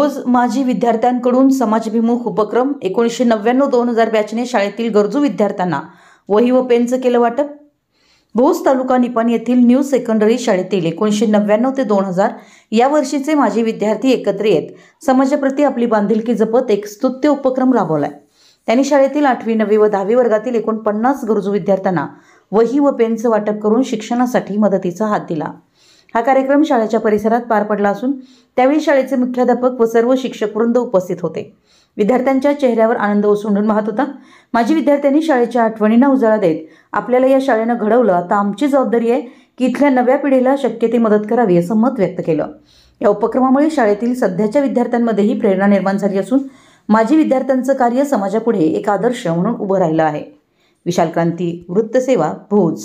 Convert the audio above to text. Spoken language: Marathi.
भोज माजी विद्यार्थ्यांकडून समाजभिमुख उपक्रम 1999-2000 बॅचने शाळेतील गरजू विद्यार्थ्यांना वही व पेनचं केलं वाटप। भोज तालुका निपाण येथील न्यू सेकंडरी शाळेतील 1999 ते 2000 या वर्षीचे माजी विद्यार्थी एकत्र येत समाजाप्रती आपली बांधिलकी जपत एक स्तुत्य उपक्रम राबवलाय। त्यांनी शाळेतील 8वी 9वी व 10वी वर्गातील 49 गरजू विद्यार्थ्यांना वही व पेनचं वाटप करून शिक्षणासाठी मदतीचा हात दिला। हा कार्यक्रम शाळेच्या परिसरात पार पडला असून त्यावेळी शाळेचे मुख्याध्यापक व सर्व शिक्षकवृंद उपस्थित होते। विद्यार्थ्यांच्या चेहऱ्यावर आनंद ओसंडून वाहत होता। माजी विद्यार्थ्यांनी शाळेच्या आठवणींना उजाळा देत आपल्याला या शाळेनं घडवलं, आता आमची जबाबदारी आहे की इथल्या नव्या पिढीला शक्य ती मदत करावी असं मत व्यक्त केलं। या उपक्रमामुळे शाळेतील सध्याच्या विद्यार्थ्यांमध्येही प्रेरणा निर्माण झाली असून माजी विद्यार्थ्यांचं कार्य समाजापुढे एक आदर्श म्हणून उभं राहिलं आहे। विशाल क्रांती वृत्तसेवा भोज।